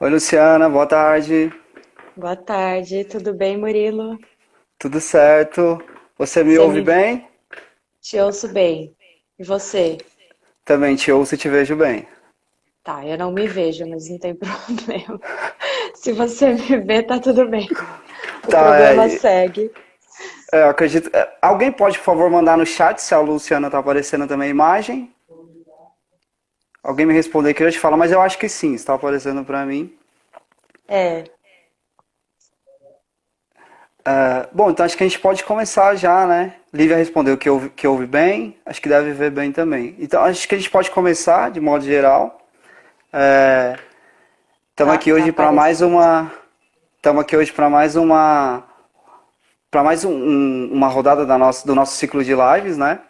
Oi, Luciana, boa tarde. Boa tarde, tudo bem, Murilo? Tudo certo? Você me Você ouve me bem? te ouço bem. E você? Também te ouço e te vejo bem. Tá, eu não me vejo, mas não tem problema. Se você me vê, tá tudo bem. O Tá, problema segue. eu acredito. Alguém pode, por favor, mandar no chat se a Luciana tá aparecendo também a imagem? Alguém me responder que eu ia te falar, mas eu acho que sim, está aparecendo pra mim. É, Bom, então acho que a gente pode começar já, né? Lívia respondeu que ouve bem, acho que deve ver bem também. Então acho que a gente pode começar, de modo geral. Estamos tá, aqui tá hoje para mais aparecendo. uma. Estamos aqui hoje para mais uma rodada do nosso ciclo de lives, né?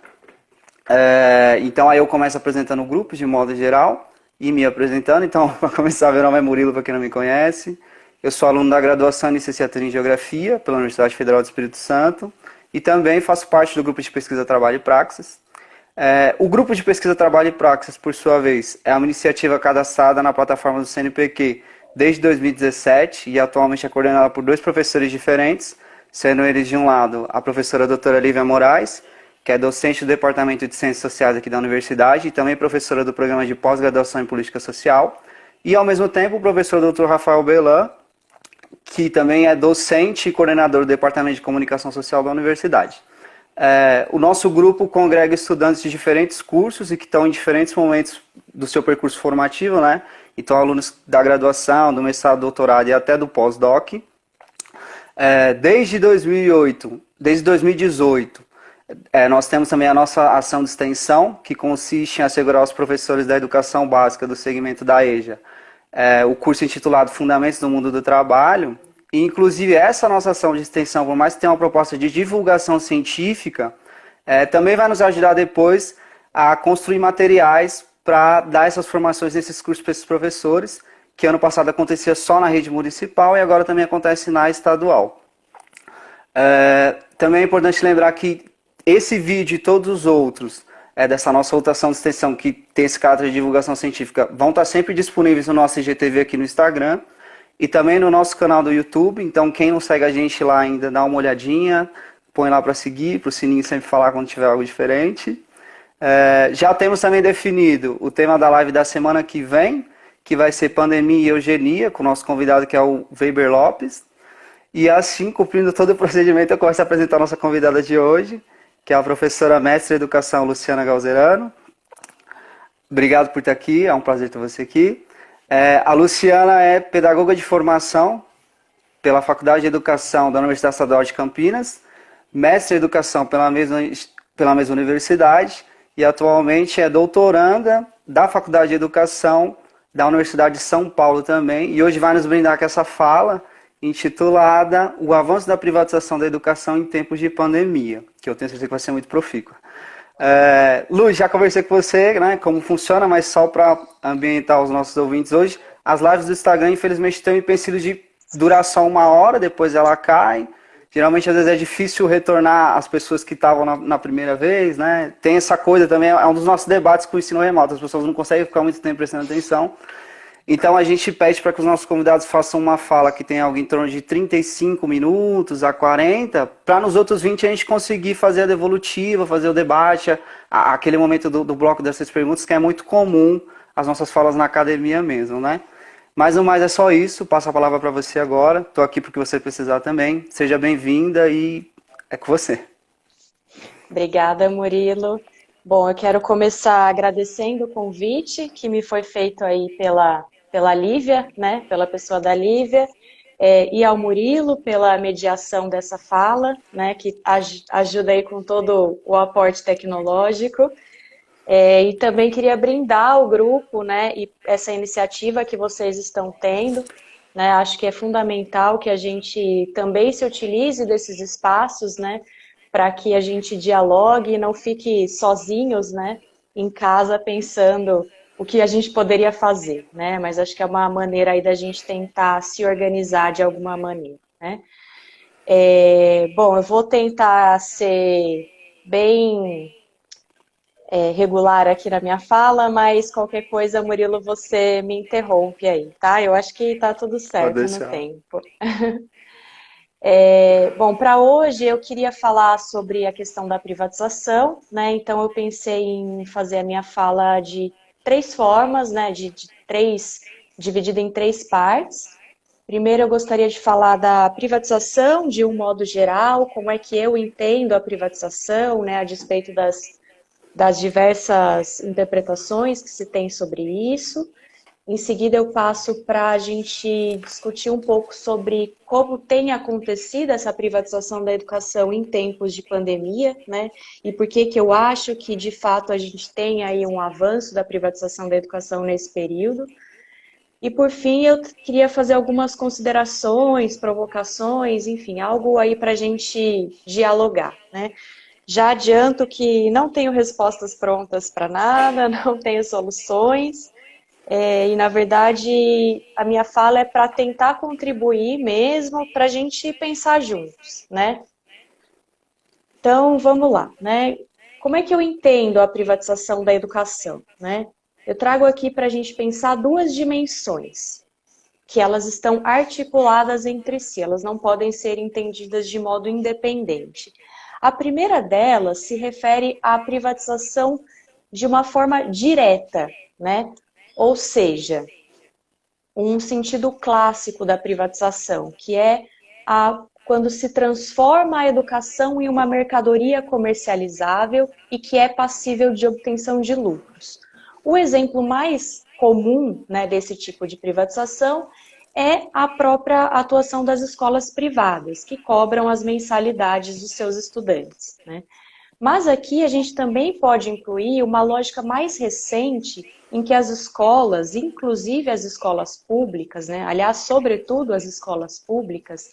Então aí eu começo apresentando o grupo de modo geral e me apresentando. Então, para começar, meu nome é Murilo, para quem não me conhece. Eu sou aluno da graduação em Licenciatura em Geografia pela Universidade Federal do Espírito Santo e também faço parte do grupo de pesquisa Trabalho e Praxis. O grupo de pesquisa Trabalho e Praxis, por sua vez, é uma iniciativa cadastrada na plataforma do CNPq desde 2017 e atualmente é coordenada por dois professores diferentes, sendo eles, de um lado, a professora doutora Lívia Moraes, que é docente do Departamento de Ciências Sociais aqui da universidade e também professora do programa de pós-graduação em Política Social, e, ao mesmo tempo, o professor doutor Rafael Belan, que também é docente e coordenador do Departamento de Comunicação Social da universidade. O nosso grupo congrega estudantes de diferentes cursos e que estão em diferentes momentos do seu percurso formativo, né? Então, alunos da graduação, do mestrado, doutorado e até do pós-doc. Desde 2008, desde 2018, nós temos também a nossa ação de extensão, que consiste em assegurar aos professores da educação básica do segmento da EJA o curso intitulado Fundamentos do Mundo do Trabalho. E, inclusive, essa nossa ação de extensão, por mais que tenha uma proposta de divulgação científica, também vai nos ajudar depois a construir materiais para dar essas formações nesses cursos para esses professores, que ano passado acontecia só na rede municipal e agora também acontece na estadual. Também é importante lembrar que esse vídeo e todos os outros dessa nossa rotação de extensão, que tem esse caráter de divulgação científica, vão estar sempre disponíveis no nosso IGTV aqui no Instagram e também no nosso canal do YouTube. Então, quem não segue a gente lá ainda, dá uma olhadinha, põe lá para seguir, para o sininho sempre falar quando tiver algo diferente. Já temos também definido o tema da live da semana que vem, que vai ser pandemia e eugenia, com o nosso convidado que é o Weber Lopes. E assim, cumprindo todo o procedimento, eu começo a apresentar a nossa convidada de hoje, que é a professora mestre de educação Luciana Galzerano. Obrigado por estar aqui, é um prazer ter você aqui. A Luciana é pedagoga de formação pela Faculdade de Educação da Universidade Estadual de Campinas, mestre em educação pela mesma universidade e atualmente é doutoranda da Faculdade de Educação da Universidade de São Paulo também. E hoje vai nos brindar com essa fala intitulada O Avanço da Privatização da Educação em Tempos de Pandemia, que eu tenho certeza que vai ser muito profícua. Lu, já conversei com você, né, como funciona, mas só para ambientar os nossos ouvintes hoje, as lives do Instagram, infelizmente, têm um empecilho de durar só 1 hora, depois ela cai. Geralmente, às vezes, é difícil retornar as pessoas que estavam na primeira vez, né? Tem essa coisa também, é um dos nossos debates com o ensino remoto, as pessoas não conseguem ficar muito tempo prestando atenção. Então a gente pede para que os nossos convidados façam uma fala que tenha algo em torno de 35 minutos a 40, para nos outros 20 a gente conseguir fazer a devolutiva, fazer o debate, aquele momento do bloco dessas perguntas que é muito comum as nossas falas na academia mesmo, né? Mas no mais é só isso, passo a palavra para você agora, estou aqui porque você precisar também, seja bem-vinda e é com você. Obrigada, Murilo. Bom, eu quero começar agradecendo o convite que me foi feito aí pela Lívia, né? Pela pessoa da Lívia, e ao Murilo pela mediação dessa fala, né? Que ajuda aí com todo o aporte tecnológico. E também queria brindar o grupo, né, e essa iniciativa que vocês estão tendo, né, acho que é fundamental que a gente também se utilize desses espaços, né, para que a gente dialogue e não fique sozinhos, né, em casa pensando o que a gente poderia fazer, né, mas acho que é uma maneira aí da gente tentar se organizar de alguma maneira, né. Bom, eu vou tentar ser bem regular aqui na minha fala, mas qualquer coisa, Murilo, você me interrompe aí, tá? Eu acho que tá tudo Pode certo no deixar. tempo. Bom, para hoje eu queria falar sobre a questão da privatização, né? Então eu pensei em fazer a minha fala de três formas, né? Dividida em três partes. Primeiro eu gostaria de falar da privatização de um modo geral, como é que eu entendo a privatização, né? A despeito das diversas interpretações que se tem sobre isso. Em seguida, eu passo para a gente discutir um pouco sobre como tem acontecido essa privatização da educação em tempos de pandemia, né? E por que eu acho que, de fato, a gente tem aí um avanço da privatização da educação nesse período. E, por fim, eu queria fazer algumas considerações, provocações, enfim, algo aí para a gente dialogar, né? Já adianto que não tenho respostas prontas para nada, não tenho soluções. E, na verdade, a minha fala é para tentar contribuir mesmo, para a gente pensar juntos, né? Então, vamos lá, né? Como é que eu entendo a privatização da educação, né? Eu trago aqui para a gente pensar duas dimensões, que elas estão articuladas entre si, elas não podem ser entendidas de modo independente. A primeira delas se refere à privatização de uma forma direta, né? Ou seja, um sentido clássico da privatização, que é quando se transforma a educação em uma mercadoria comercializável e que é passível de obtenção de lucros. O exemplo mais comum, né, desse tipo de privatização é a própria atuação das escolas privadas, que cobram as mensalidades dos seus estudantes, né? Mas aqui a gente também pode incluir uma lógica mais recente em que as escolas, inclusive as escolas públicas, né, aliás, sobretudo as escolas públicas,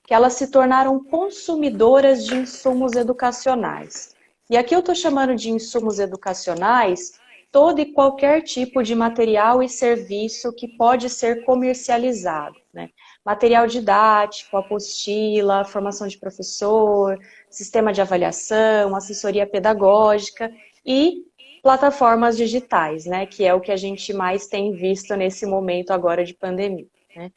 que elas se tornaram consumidoras de insumos educacionais. E aqui eu estou chamando de insumos educacionais todo e qualquer tipo de material e serviço que pode ser comercializado, né? Material didático, apostila, formação de professor, sistema de avaliação, assessoria pedagógica e plataformas digitais, né? Que é o que a gente mais tem visto nesse momento agora de pandemia, né?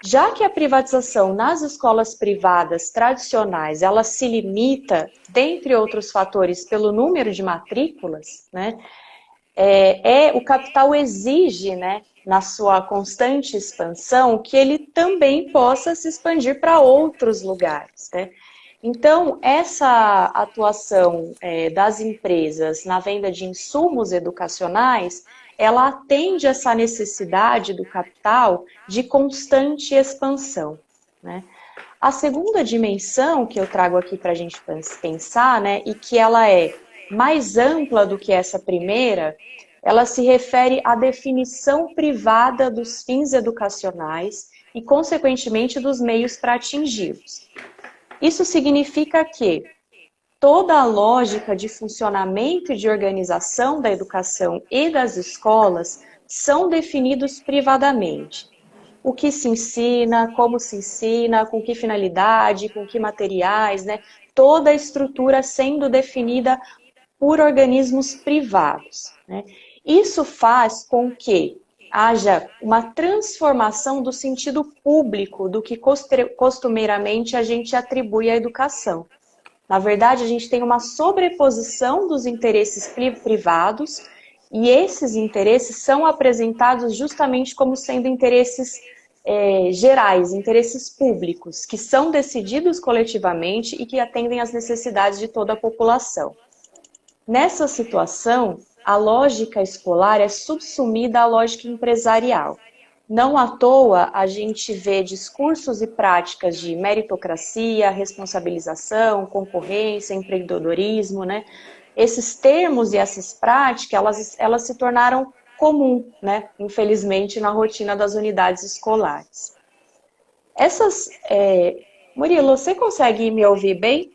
Já que a privatização nas escolas privadas tradicionais, ela se limita, dentre outros fatores, pelo número de matrículas, né? O capital exige, né, na sua constante expansão, que ele também possa se expandir para outros lugares, né? Então, essa atuação das empresas na venda de insumos educacionais, ela atende essa necessidade do capital de constante expansão, né? A segunda dimensão que eu trago aqui para a gente pensar, né, e que ela é mais ampla do que essa primeira, ela se refere à definição privada dos fins educacionais e, consequentemente, dos meios para atingi-los. Isso significa que toda a lógica de funcionamento e de organização da educação e das escolas são definidos privadamente. O que se ensina, como se ensina, com que finalidade, com que materiais, né? Toda a estrutura sendo definida por organismos privados, né? Isso faz com que haja uma transformação do sentido público do que costumeiramente a gente atribui à educação. Na verdade, a gente tem uma sobreposição dos interesses privados e esses interesses são apresentados justamente como sendo interesses gerais, interesses públicos, que são decididos coletivamente e que atendem às necessidades de toda a população. Nessa situação, a lógica escolar é subsumida à lógica empresarial. Não à toa, a gente vê discursos e práticas de meritocracia, responsabilização, concorrência, empreendedorismo, né? Esses termos e essas práticas, elas se tornaram comum, né? Infelizmente, na rotina das unidades escolares. Murilo, você consegue me ouvir bem?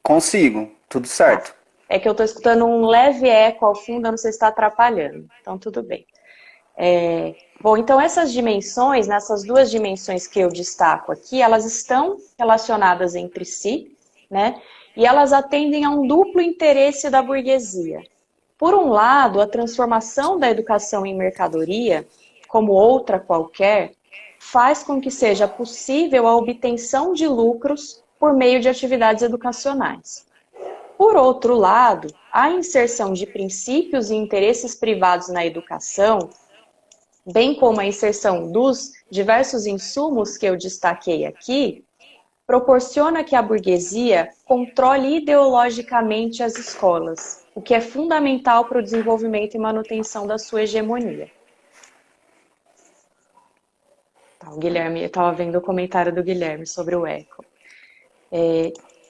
Consigo, tudo Tá. certo. É que eu estou escutando um leve eco ao fundo, eu não sei se está atrapalhando. Então, tudo bem. Bom, então essas dimensões, nessas duas dimensões que eu destaco aqui, elas estão relacionadas entre si, né? e elas atendem a um duplo interesse da burguesia. Por um lado, a transformação da educação em mercadoria, como outra qualquer, faz com que seja possível a obtenção de lucros por meio de atividades educacionais. Por outro lado, a inserção de princípios e interesses privados na educação, bem como a inserção dos diversos insumos que eu destaquei aqui, proporciona que a burguesia controle ideologicamente as escolas, o que é fundamental para o desenvolvimento e manutenção da sua hegemonia. O Guilherme, eu estava vendo o comentário do Guilherme sobre o eco.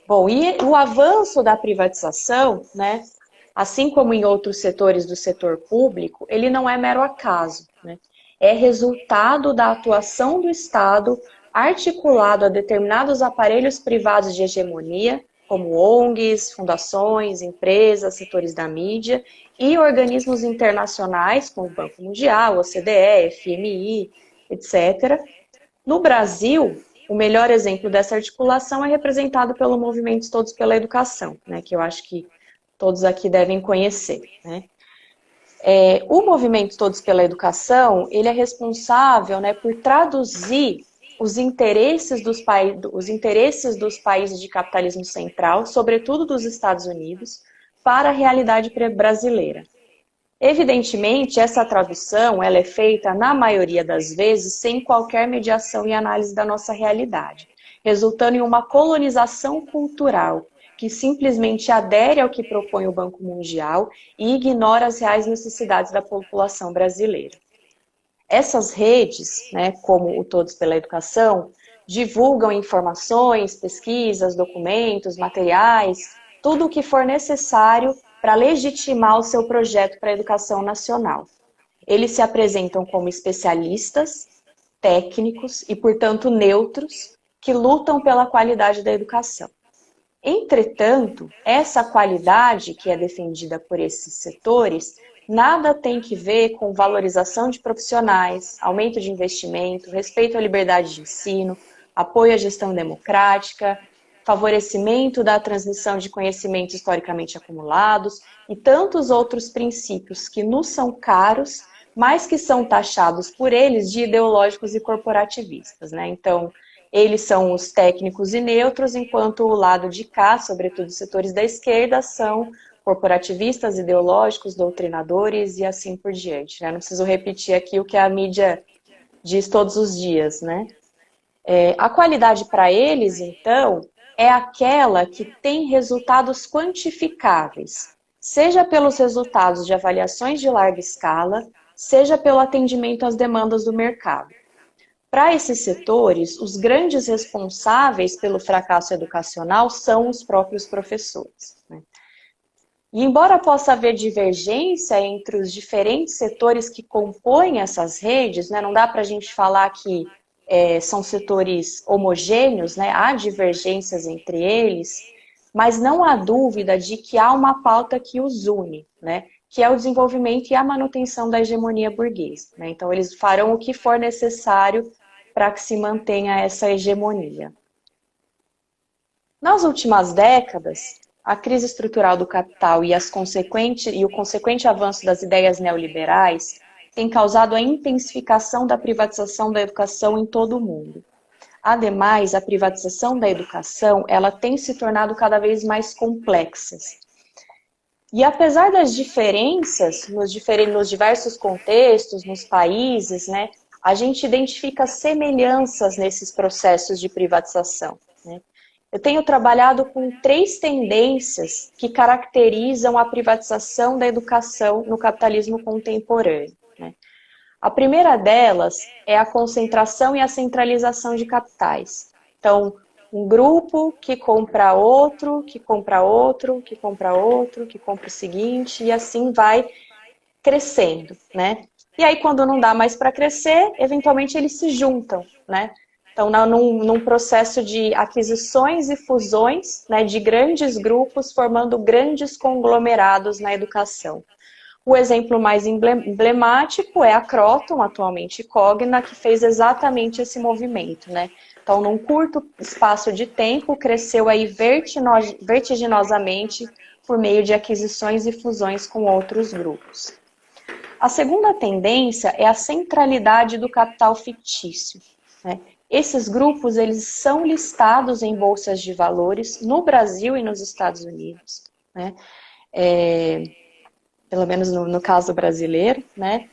Bom, e o avanço da privatização, né, assim como em outros setores do setor público, ele não é mero acaso, né? É resultado da atuação do Estado articulado a determinados aparelhos privados de hegemonia, como ONGs, fundações, empresas, setores da mídia e organismos internacionais, como o Banco Mundial, OCDE, FMI, etc. No Brasil, o melhor exemplo dessa articulação é representado pelo movimento Todos pela Educação, né, que eu acho que todos aqui devem conhecer, né? O movimento Todos pela Educação, ele é responsável, né, por traduzir os interesses dos países de capitalismo central, sobretudo dos Estados Unidos, para a realidade brasileira. Evidentemente, essa tradução ela é feita, na maioria das vezes, sem qualquer mediação e análise da nossa realidade, resultando em uma colonização cultural, que simplesmente adere ao que propõe o Banco Mundial e ignora as reais necessidades da população brasileira. Essas redes, né, como o Todos pela Educação, divulgam informações, pesquisas, documentos, materiais, tudo o que for necessário para legitimar o seu projeto para a educação nacional. Eles se apresentam como especialistas, técnicos e, portanto, neutros, que lutam pela qualidade da educação. Entretanto, essa qualidade que é defendida por esses setores nada tem que ver com valorização de profissionais, aumento de investimento, respeito à liberdade de ensino, apoio à gestão democrática, favorecimento da transmissão de conhecimentos historicamente acumulados e tantos outros princípios que nos são caros, mas que são taxados por eles de ideológicos e corporativistas, né? Então, eles são os técnicos e neutros, enquanto o lado de cá, sobretudo os setores da esquerda, são corporativistas, ideológicos, doutrinadores e assim por diante, né? Não preciso repetir aqui o que a mídia diz todos os dias, né? A qualidade para eles, então, é aquela que tem resultados quantificáveis, seja pelos resultados de avaliações de larga escala, seja pelo atendimento às demandas do mercado. Para esses setores, os grandes responsáveis pelo fracasso educacional são os próprios professores, né? E embora possa haver divergência entre os diferentes setores que compõem essas redes, né, não dá para a gente falar que são setores homogêneos, né, há divergências entre eles, mas não há dúvida de que há uma pauta que os une, né, que é o desenvolvimento e a manutenção da hegemonia burguesa, né? Então, eles farão o que for necessário para que se mantenha essa hegemonia. Nas últimas décadas, a crise estrutural do capital e o consequente avanço das ideias neoliberais tem causado a intensificação da privatização da educação em todo o mundo. Ademais, a privatização da educação ela tem se tornado cada vez mais complexa. E apesar das diferenças nos diversos contextos, nos países, né, a gente identifica semelhanças nesses processos de privatização, né? Eu tenho trabalhado com 3 tendências que caracterizam a privatização da educação no capitalismo contemporâneo, né? A primeira delas é a concentração e a centralização de capitais. Então, um grupo que compra outro, que compra outro, que compra outro, que compra o seguinte, e assim vai crescendo, né? E aí, quando não dá mais para crescer, eventualmente eles se juntam, né? Então, num processo de aquisições e fusões, né, de grandes grupos formando grandes conglomerados na educação. O exemplo mais emblemático é a Croton, atualmente Cogna, que fez exatamente esse movimento, né? Então, num curto espaço de tempo, cresceu aí vertiginosamente por meio de aquisições e fusões com outros grupos. A segunda tendência é a centralidade do capital fictício, né? Esses grupos, eles são listados em bolsas de valores no Brasil e nos Estados Unidos, né? Pelo menos no caso brasileiro, né?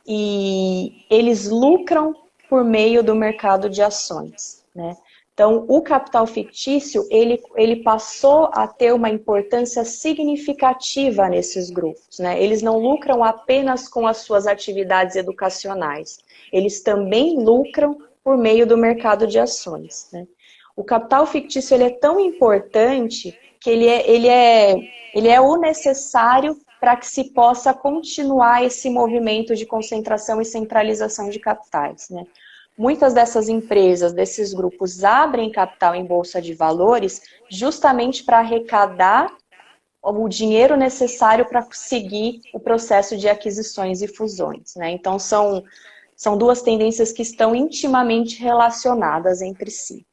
E eles lucram por meio do mercado de ações, né? Então, o capital fictício, ele passou a ter uma importância significativa nesses grupos, né? Eles não lucram apenas com as suas atividades educacionais, eles também lucram por meio do mercado de ações, né? O capital fictício, ele é tão importante que ele é o necessário para que se possa continuar esse movimento de concentração e centralização de capitais, né? Muitas dessas empresas, desses grupos, abrem capital em bolsa de valores justamente para arrecadar o dinheiro necessário para seguir o processo de aquisições e fusões, né? Então, são duas tendências que estão intimamente relacionadas entre si.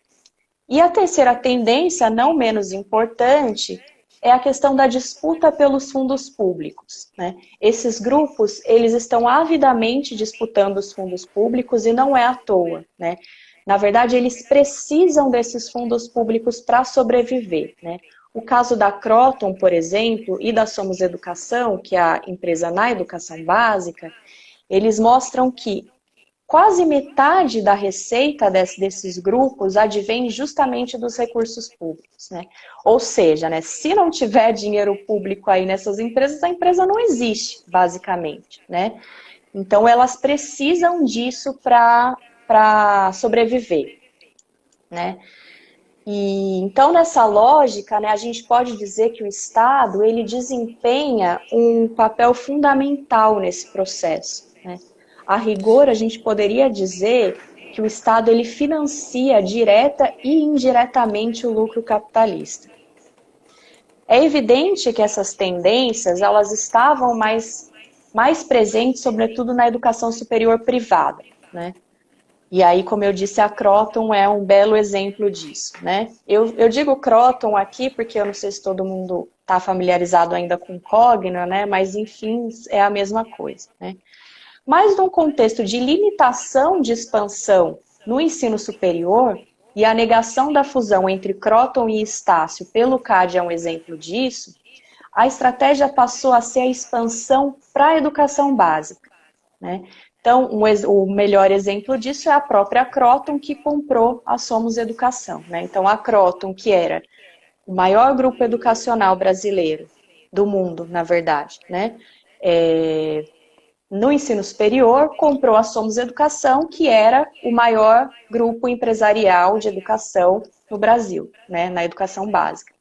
E a terceira tendência, não menos importante, é a questão da disputa pelos fundos públicos, né? Esses grupos, eles estão avidamente disputando os fundos públicos e não é à toa, né? Na verdade, eles precisam desses fundos públicos para sobreviver, né? O caso da Kroton, por exemplo, e da Somos Educação, que é a empresa na educação básica, eles mostram que quase metade da receita desses grupos advém justamente dos recursos públicos, né? Ou seja, né, se não tiver dinheiro público aí nessas empresas, a empresa não existe, basicamente, né? Então, elas precisam disso para sobreviver, né? E, então, nessa lógica, né, a gente pode dizer que o Estado, ele desempenha um papel fundamental nesse processo, né? A rigor, a gente poderia dizer que o Estado, ele financia direta e indiretamente o lucro capitalista. É evidente que essas tendências, elas estavam mais presentes, sobretudo na educação superior privada, né? E aí, como eu disse, a Kroton é um belo exemplo disso, né? Eu digo Kroton aqui porque eu não sei se todo mundo está familiarizado ainda com Cogna, né? Mas, enfim, é a mesma coisa, né? Mas num contexto de limitação de expansão no ensino superior, e a negação da fusão entre Kroton e Estácio pelo CAD é um exemplo disso, a estratégia passou a ser a expansão para a educação básica, né? Então, o melhor exemplo disso é a própria Kroton, que comprou a Somos Educação, né? Então, a Kroton, que era o maior grupo educacional brasileiro do mundo, na verdade, né? No ensino superior, comprou a Somos Educação, que era o maior grupo empresarial de educação no Brasil, né, na educação básica.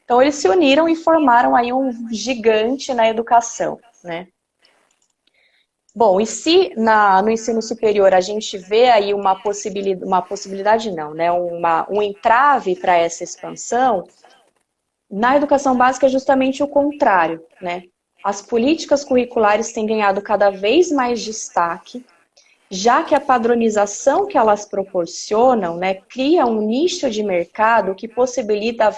Então, eles se uniram e formaram aí um gigante na educação, né. Bom, e se no ensino superior a gente vê aí uma possibilidade não, né, um entrave para essa expansão, na educação básica é justamente o contrário, né. As políticas curriculares têm ganhado cada vez mais destaque, já que a padronização que elas proporcionam, né, cria um nicho de mercado que possibilita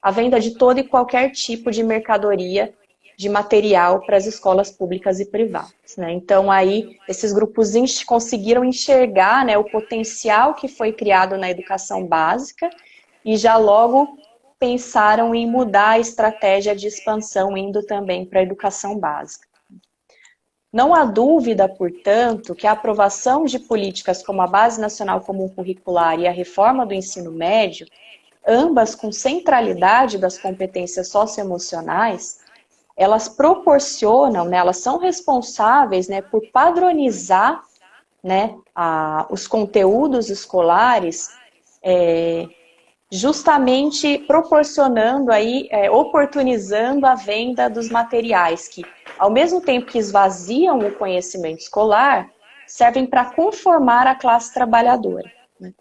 a venda de todo e qualquer tipo de mercadoria, de material para as escolas públicas e privadas, né? Então, aí, esses grupos conseguiram enxergar, né, o potencial que foi criado na educação básica e já logo pensaram em mudar a estratégia de expansão, indo também para a educação básica. Não há dúvida, portanto, que a aprovação de políticas como a Base Nacional Comum Curricular e a reforma do ensino médio, ambas com centralidade das competências socioemocionais, elas proporcionam, né, elas são responsáveis, né, por padronizar, né, os conteúdos escolares, justamente proporcionando aí, oportunizando a venda dos materiais que, ao mesmo tempo que esvaziam o conhecimento escolar, servem para conformar a classe trabalhadora, né?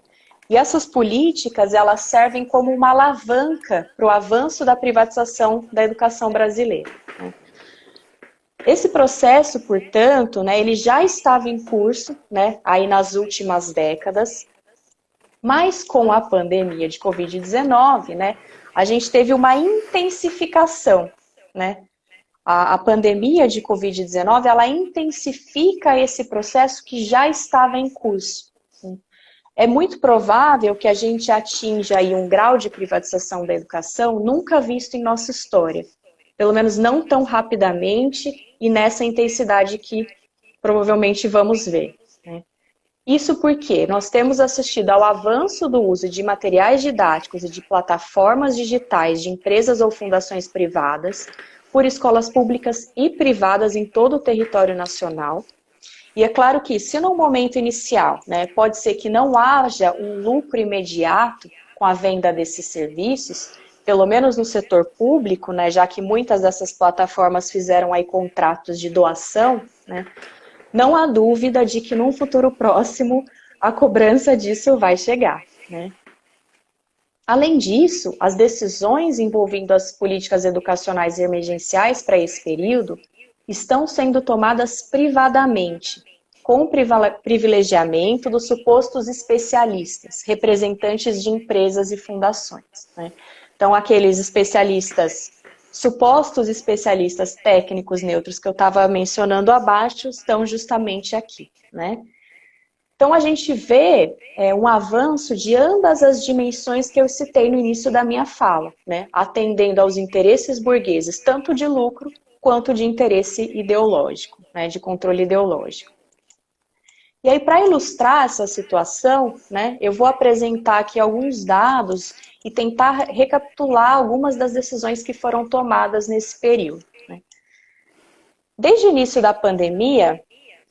E essas políticas, elas servem como uma alavanca para o avanço da privatização da educação brasileira, né? Esse processo, portanto, né, ele já estava em curso, né, aí nas últimas décadas. Mas com a pandemia de Covid-19, né, a gente teve uma intensificação, né? A pandemia de Covid-19, ela intensifica esse processo que já estava em curso. É muito provável que a gente atinja aí um grau de privatização da educação nunca visto em nossa história. Pelo menos não tão rapidamente e nessa intensidade que provavelmente vamos ver, né? Isso porque nós temos assistido ao avanço do uso de materiais didáticos e de plataformas digitais de empresas ou fundações privadas por escolas públicas e privadas em todo o território nacional. E é claro que, se no momento inicial, né, pode ser que não haja um lucro imediato com a venda desses serviços, pelo menos no setor público, né, já que muitas dessas plataformas fizeram aí contratos de doação, né, não há dúvida de que num futuro próximo a cobrança disso vai chegar, né? Além disso, as decisões envolvendo as políticas educacionais emergenciais para esse período estão sendo tomadas privadamente, com privilegiamento dos supostos especialistas, representantes de empresas e fundações, né? Então, aqueles especialistas, supostos especialistas técnicos neutros que eu estava mencionando abaixo, estão justamente aqui, né? Então, a gente vê um avanço de ambas as dimensões que eu citei no início da minha fala, né? Atendendo aos interesses burgueses, tanto de lucro quanto de interesse ideológico, né? De controle ideológico. E aí, para ilustrar essa situação, né, eu vou apresentar aqui alguns dados e tentar recapitular algumas das decisões que foram tomadas nesse período, né? Desde o início da pandemia,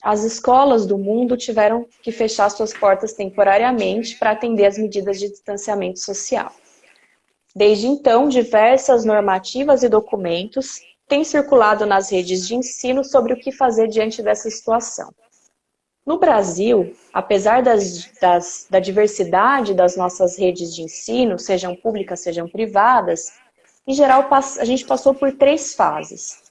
as escolas do mundo tiveram que fechar suas portas temporariamente para atender às medidas de distanciamento social. Desde então, diversas normativas e documentos têm circulado nas redes de ensino sobre o que fazer diante dessa situação. No Brasil, apesar da diversidade das nossas redes de ensino, sejam públicas, sejam privadas, em geral a gente passou por 3 fases.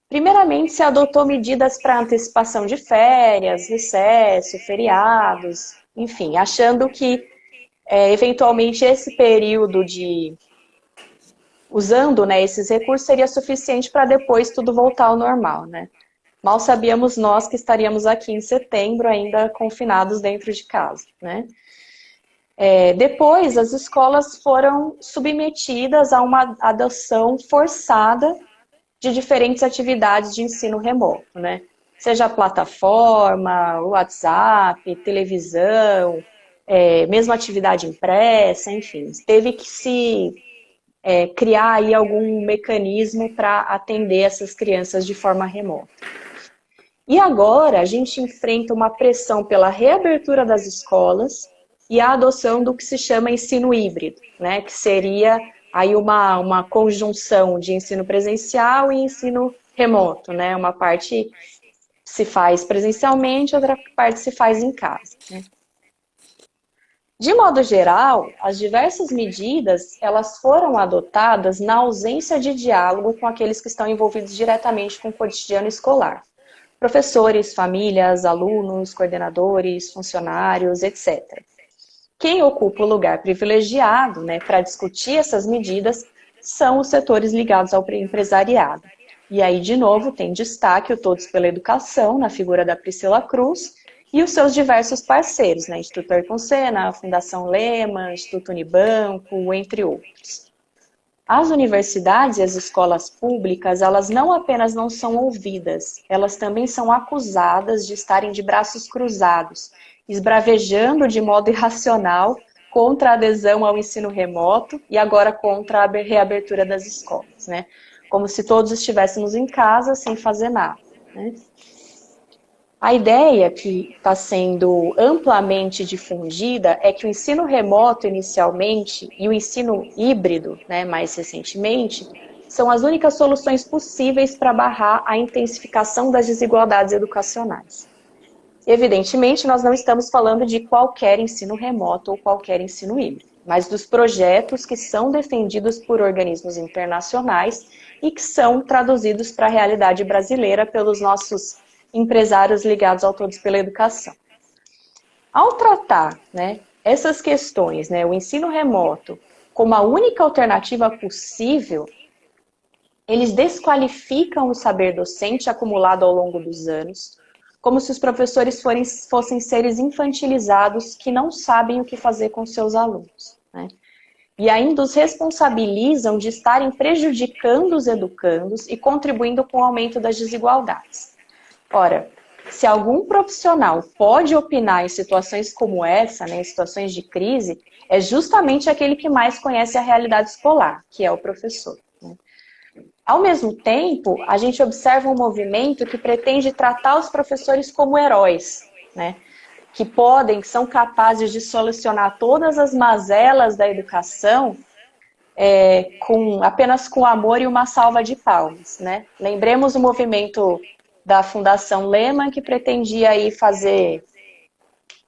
Primeiramente, se adotou medidas para antecipação de férias, recesso, feriados, enfim, achando que eventualmente esse período usando, né, esses recursos seria suficiente para depois tudo voltar ao normal, né? Mal sabíamos nós que estaríamos aqui em setembro ainda confinados dentro de casa, né? Depois, as escolas foram submetidas a uma adoção forçada de diferentes atividades de ensino remoto, né? Seja plataforma, WhatsApp, televisão, mesmo atividade impressa, enfim. Teve que se criar aí algum mecanismo para atender essas crianças de forma remota. E agora a gente enfrenta uma pressão pela reabertura das escolas e a adoção do que se chama ensino híbrido, né? Que seria aí uma conjunção de ensino presencial e ensino remoto, né? Uma parte se faz presencialmente, outra parte se faz em casa, né? De modo geral, as diversas medidas, elas foram adotadas na ausência de diálogo com aqueles que estão envolvidos diretamente com o cotidiano escolar. Professores, famílias, alunos, coordenadores, funcionários, etc. Quem ocupa o lugar privilegiado, né, para discutir essas medidas são os setores ligados ao empresariado. E aí, de novo, tem destaque o Todos pela Educação, na figura da Priscila Cruz, e os seus diversos parceiros, né, Instituto Ayrton Senna, Fundação Lehman, Instituto Unibanco, entre outros. As universidades e as escolas públicas, elas não apenas não são ouvidas, elas também são acusadas de estarem de braços cruzados, esbravejando de modo irracional contra a adesão ao ensino remoto e agora contra a reabertura das escolas, né? Como se todos estivéssemos em casa sem fazer nada, né? A ideia que está sendo amplamente difundida é que o ensino remoto inicialmente e o ensino híbrido, né, mais recentemente, são as únicas soluções possíveis para barrar a intensificação das desigualdades educacionais. Evidentemente, nós não estamos falando de qualquer ensino remoto ou qualquer ensino híbrido, mas dos projetos que são defendidos por organismos internacionais e que são traduzidos para a realidade brasileira pelos nossos empresários ligados ao Todos pela Educação. Ao tratar, né, essas questões, né, o ensino remoto, como a única alternativa possível, eles desqualificam o saber docente acumulado ao longo dos anos, como se os professores fossem seres infantilizados que não sabem o que fazer com seus alunos, né? E ainda os responsabilizam de estarem prejudicando os educandos e contribuindo com o aumento das desigualdades. Ora, se algum profissional pode opinar em situações como essa, né, em situações de crise, é justamente aquele que mais conhece a realidade escolar, que é o professor, né? Ao mesmo tempo, a gente observa um movimento que pretende tratar os professores como heróis, né? Que são capazes de solucionar todas as mazelas da educação apenas com amor e uma salva de palmas, né? Lembremos o movimento da Fundação Lehman, que pretendia aí fazer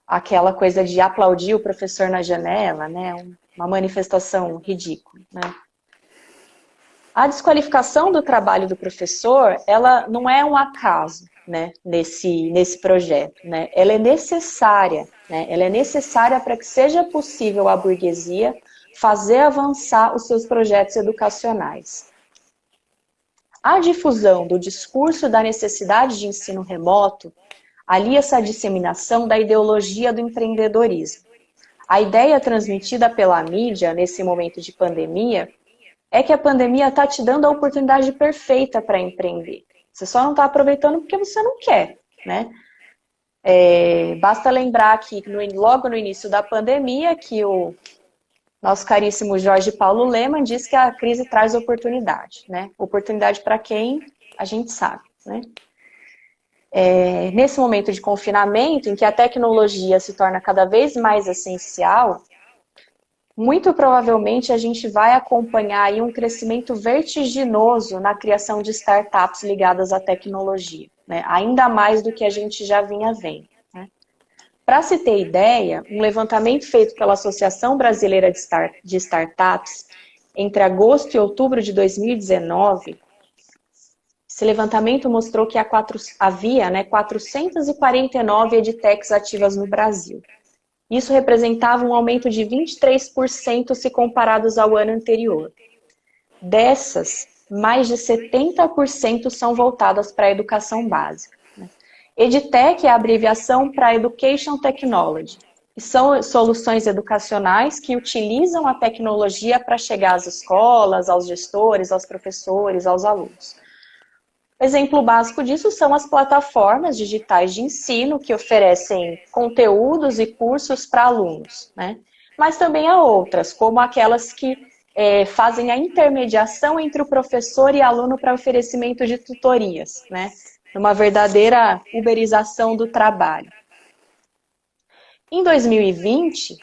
aquela coisa de aplaudir o professor na janela, né? Uma manifestação ridícula, né? A desqualificação do trabalho do professor, ela não é um acaso, né, nesse projeto, né? Ela é necessária, né? Ela é necessária para que seja possível à burguesia fazer avançar os seus projetos educacionais. A difusão do discurso da necessidade de ensino remoto alia-se à disseminação da ideologia do empreendedorismo. A ideia transmitida pela mídia nesse momento de pandemia é que a pandemia está te dando a oportunidade perfeita para empreender. Você só não está aproveitando porque você não quer, né? Basta lembrar que logo no início da pandemia, que o nosso caríssimo Jorge Paulo Lemann disse que a crise traz oportunidade, né? Oportunidade para quem? A gente sabe, né? Nesse momento de confinamento, em que a tecnologia se torna cada vez mais essencial, muito provavelmente a gente vai acompanhar aí um crescimento vertiginoso na criação de startups ligadas à tecnologia, né? Ainda mais do que a gente já vinha vendo, né? Para se ter ideia, um levantamento feito pela Associação Brasileira de Startups entre agosto e outubro de 2019, esse levantamento mostrou que havia, né, 449 edtechs ativas no Brasil. Isso representava um aumento de 23% se comparados ao ano anterior. Dessas, mais de 70% são voltadas para a educação básica. EdTech é a abreviação para Education Technology, e são soluções educacionais que utilizam a tecnologia para chegar às escolas, aos gestores, aos professores, aos alunos. Exemplo básico disso são as plataformas digitais de ensino que oferecem conteúdos e cursos para alunos, né? Mas também há outras, como aquelas que fazem a intermediação entre o professor e aluno para oferecimento de tutorias, né? Uma verdadeira uberização do trabalho. Em 2020,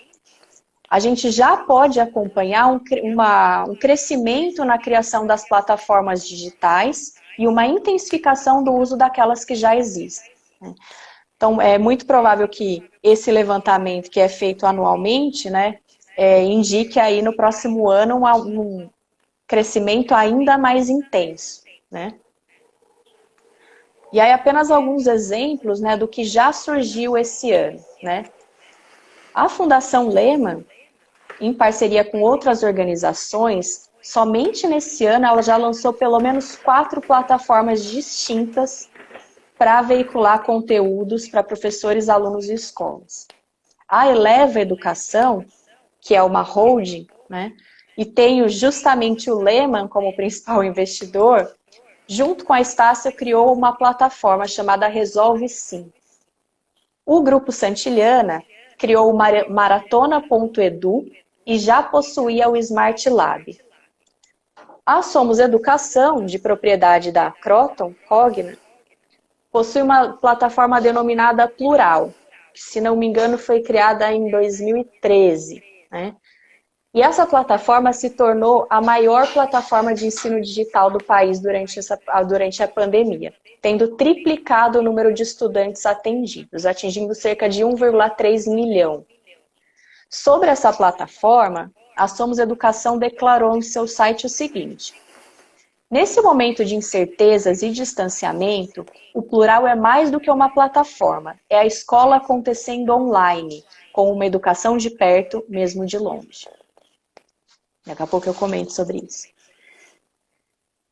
a gente já pode acompanhar um crescimento na criação das plataformas digitais e uma intensificação do uso daquelas que já existem, né? Então, é muito provável que esse levantamento que é feito anualmente, né, indique aí no próximo ano um crescimento ainda mais intenso, né? E aí apenas alguns exemplos, né, do que já surgiu esse ano, né? A Fundação Lehman, em parceria com outras organizações, somente nesse ano ela já lançou pelo menos 4 plataformas distintas para veicular conteúdos para professores, alunos e escolas. A Eleva Educação, que é uma holding, né, e tem justamente o Lehman como principal investidor, junto com a Estácio criou uma plataforma chamada Resolve Sim. O Grupo Santillana criou o Maratona.edu e já possuía o Smart Lab. A Somos Educação, de propriedade da Croton Cogna, possui uma plataforma denominada Plural, que, se não me engano, foi criada em 2013, né? E essa plataforma se tornou a maior plataforma de ensino digital do país durante a pandemia, tendo triplicado o número de estudantes atendidos, atingindo cerca de 1,3 milhão. Sobre essa plataforma, a Somos Educação declarou em seu site o seguinte: nesse momento de incertezas e distanciamento, o Plural é mais do que uma plataforma, é a escola acontecendo online, com uma educação de perto, mesmo de longe. Daqui a pouco eu comento sobre isso.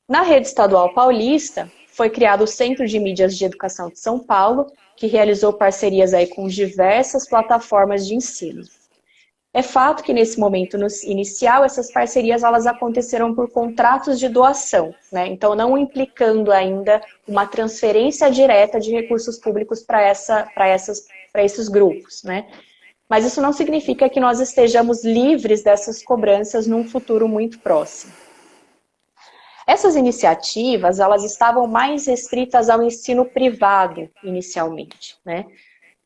Na rede estadual paulista, foi criado o Centro de Mídias de Educação de São Paulo, que realizou parcerias aí com diversas plataformas de ensino. É fato que nesse momento inicial, essas parcerias elas aconteceram por contratos de doação, né? Então não implicando ainda uma transferência direta de recursos públicos para esses grupos, né? Mas isso não significa que nós estejamos livres dessas cobranças num futuro muito próximo. Essas iniciativas, elas estavam mais restritas ao ensino privado, inicialmente, né?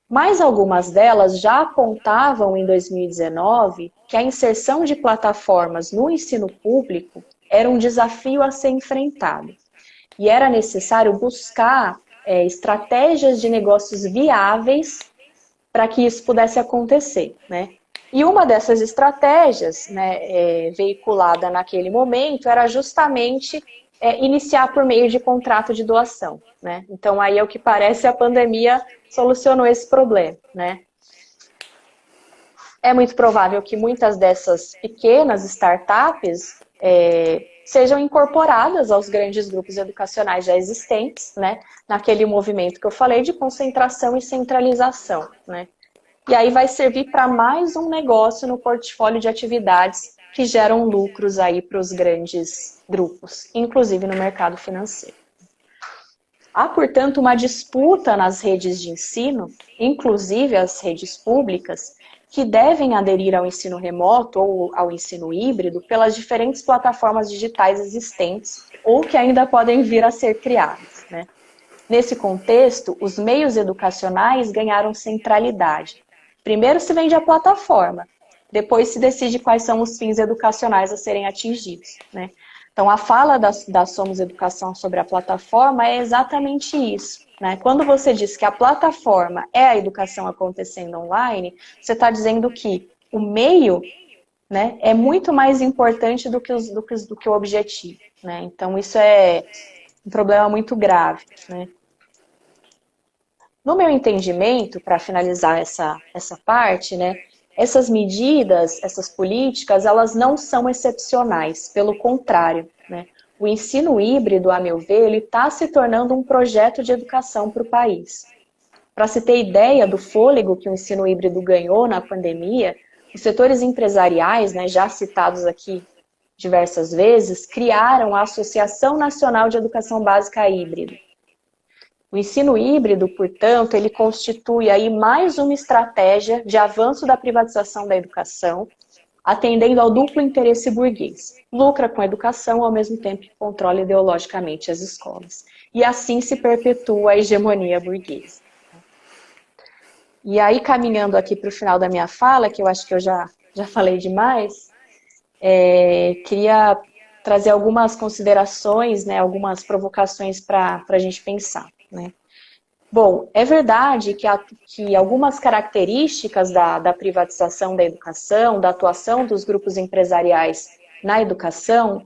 Mas algumas delas já apontavam em 2019 que a inserção de plataformas no ensino público era um desafio a ser enfrentado. E era necessário buscar estratégias de negócios viáveis para que isso pudesse acontecer, né? E uma dessas estratégias, né, veiculada naquele momento era justamente iniciar por meio de contrato de doação, né? Então aí, ao que parece, a pandemia solucionou esse problema, né? É muito provável que muitas dessas pequenas startups sejam incorporadas aos grandes grupos educacionais já existentes, né? Naquele movimento que eu falei de concentração e centralização, né? E aí vai servir para mais um negócio no portfólio de atividades que geram lucros aí para os grandes grupos, inclusive no mercado financeiro. Há, portanto, uma disputa nas redes de ensino, inclusive as redes públicas, que devem aderir ao ensino remoto ou ao ensino híbrido pelas diferentes plataformas digitais existentes ou que ainda podem vir a ser criadas, né? Nesse contexto, os meios educacionais ganharam centralidade. Primeiro se vende a plataforma, depois se decide quais são os fins educacionais a serem atingidos, né? Então, a fala da Somos Educação sobre a plataforma é exatamente isso, né? Quando você diz que a plataforma é a educação acontecendo online, você está dizendo que o meio, né, é muito mais importante do que o objetivo, né? Então, isso é um problema muito grave, né? No meu entendimento, para finalizar essa parte, né, essas medidas, essas políticas, elas não são excepcionais, pelo contrário, né? O ensino híbrido, a meu ver, ele está se tornando um projeto de educação para o país. Para se ter ideia do fôlego que o ensino híbrido ganhou na pandemia, os setores empresariais, né, já citados aqui diversas vezes, criaram a Associação Nacional de Educação Básica Híbrida. O ensino híbrido, portanto, ele constitui aí mais uma estratégia de avanço da privatização da educação, atendendo ao duplo interesse burguês. Lucra com a educação, ao mesmo tempo que controla ideologicamente as escolas. E assim se perpetua a hegemonia burguesa. E aí, caminhando aqui para o final da minha fala, que eu acho que eu já falei demais, queria trazer algumas considerações, né, algumas provocações para a gente pensar, né? Bom, é verdade que algumas características da privatização da educação, da atuação dos grupos empresariais na educação,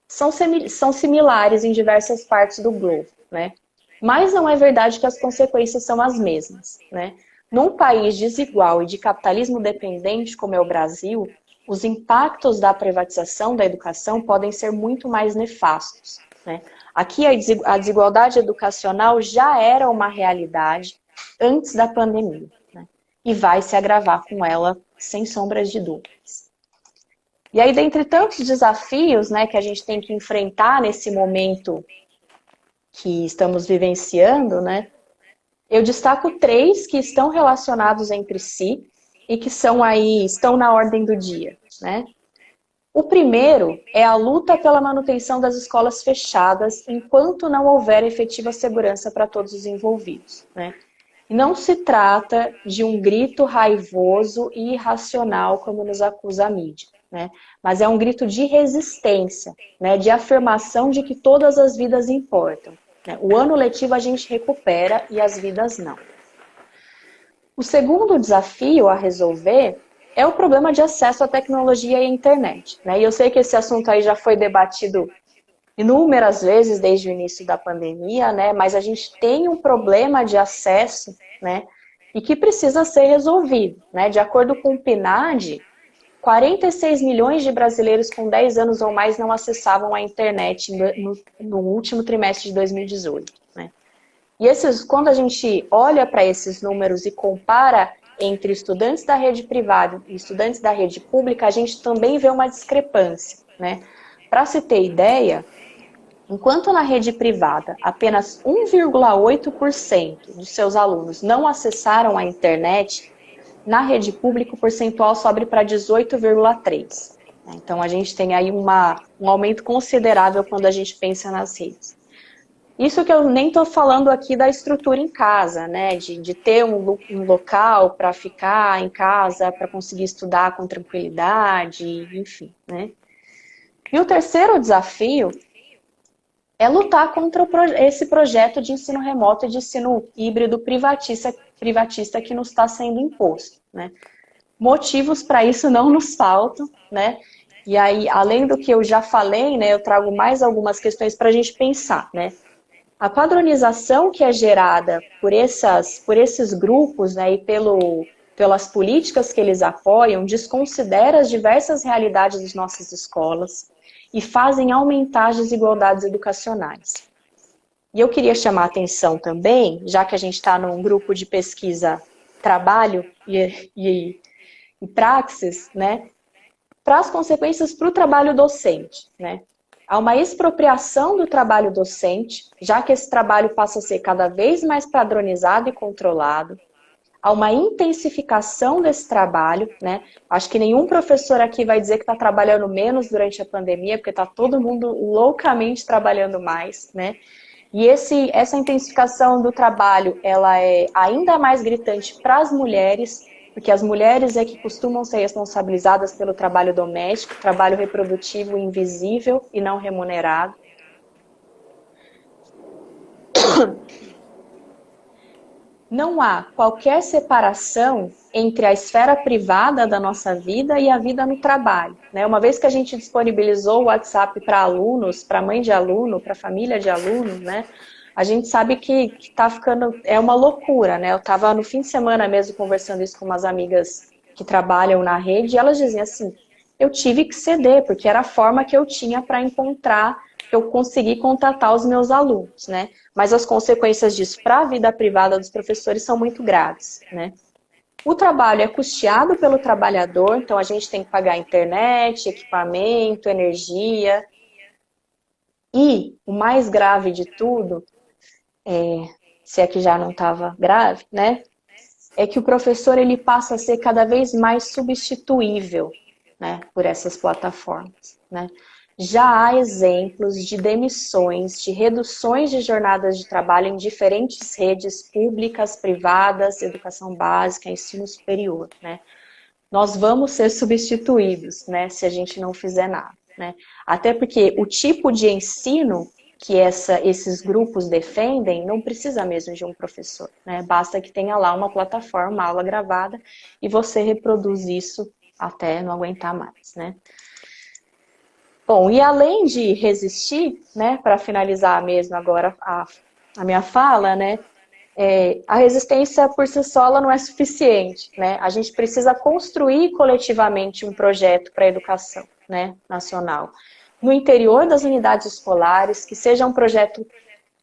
são similares em diversas partes do globo, né? Mas não é verdade que as consequências são as mesmas, né? Num país desigual e de capitalismo dependente como é o Brasil, os impactos da privatização da educação podem ser muito mais nefastos, né? Aqui a desigualdade educacional já era uma realidade antes da pandemia, né? E vai se agravar com ela, sem sombras de dúvidas. E aí, dentre tantos desafios, né, que a gente tem que enfrentar nesse momento que estamos vivenciando, né, eu destaco 3 que estão relacionados entre si e que estão na ordem do dia, né? O primeiro é a luta pela manutenção das escolas fechadas enquanto não houver efetiva segurança para todos os envolvidos, né? Não se trata de um grito raivoso e irracional, como nos acusa a mídia, né? Mas é um grito de resistência, né? De afirmação de que todas as vidas importam, né? O ano letivo a gente recupera e as vidas não. O segundo desafio a resolver é o problema de acesso à tecnologia e à internet, né? E eu sei que esse assunto aí já foi debatido inúmeras vezes desde o início da pandemia, né? Mas a gente tem um problema de acesso, né? e que precisa ser resolvido, né? De acordo com o PNAD, 46 milhões de brasileiros com 10 anos ou mais não acessavam a internet no último trimestre de 2018, né? E quando a gente olha para esses números e compara entre estudantes da rede privada e estudantes da rede pública, a gente também vê uma discrepância, né? Para se ter ideia, enquanto na rede privada apenas 1,8% dos seus alunos não acessaram a internet, na rede pública o percentual sobe para 18,3%. Então a gente tem aí um aumento considerável quando a gente pensa nas redes. Isso que eu nem estou falando aqui da estrutura em casa, né? De ter um local para ficar em casa, para conseguir estudar com tranquilidade, enfim, né? E o terceiro desafio é lutar contra esse projeto de ensino remoto e de ensino híbrido privatista que nos está sendo imposto, né? Motivos para isso não nos faltam, né? E aí, além do que eu já falei, né, eu trago mais algumas questões para a gente pensar, né? A padronização que é gerada por esses grupos, né, e pelas políticas que eles apoiam, desconsidera as diversas realidades das nossas escolas e fazem aumentar as desigualdades educacionais. E eu queria chamar a atenção também, já que a gente está num grupo de pesquisa trabalho e praxis, né, para as consequências para o trabalho docente, né? Há uma expropriação do trabalho docente, já que esse trabalho passa a ser cada vez mais padronizado e controlado. Há uma intensificação desse trabalho, né? Acho que nenhum professor aqui vai dizer que está trabalhando menos durante a pandemia, porque está todo mundo loucamente trabalhando mais, né? E essa intensificação do trabalho, ela é ainda mais gritante para as mulheres, porque as mulheres é que costumam ser responsabilizadas pelo trabalho doméstico, trabalho reprodutivo invisível e não remunerado. Não há qualquer separação entre a esfera privada da nossa vida e a vida no trabalho, né? Uma vez que a gente disponibilizou o WhatsApp para alunos, para mãe de aluno, para família de aluno, né? A gente sabe que tá ficando, é uma loucura, né? Eu estava no fim de semana mesmo conversando isso com umas amigas que trabalham na rede, e elas diziam assim, eu tive que ceder, porque era a forma que eu tinha para encontrar, que eu consegui contatar os meus alunos, né? Mas as consequências disso para a vida privada dos professores são muito graves, né? O trabalho é custeado pelo trabalhador, então a gente tem que pagar internet, equipamento, energia. E o mais grave de tudo, se é que já não estava grave, né? É que o professor ele passa a ser cada vez mais substituível, né, por essas plataformas, né? Já há exemplos de demissões, de reduções de jornadas de trabalho em diferentes redes públicas, privadas, educação básica, ensino superior, né? Nós vamos ser substituídos, né, se a gente não fizer nada, né? Até porque o tipo de ensino que esses grupos defendem não precisa mesmo de um professor, né? Basta que tenha lá uma plataforma, uma aula gravada, e você reproduz isso até não aguentar mais, né? Bom, e além de resistir, né, para finalizar mesmo agora a minha fala, né, a resistência por si só ela não é suficiente, né? A gente precisa construir coletivamente um projeto para a educação, né, nacional. No interior das unidades escolares, que seja um projeto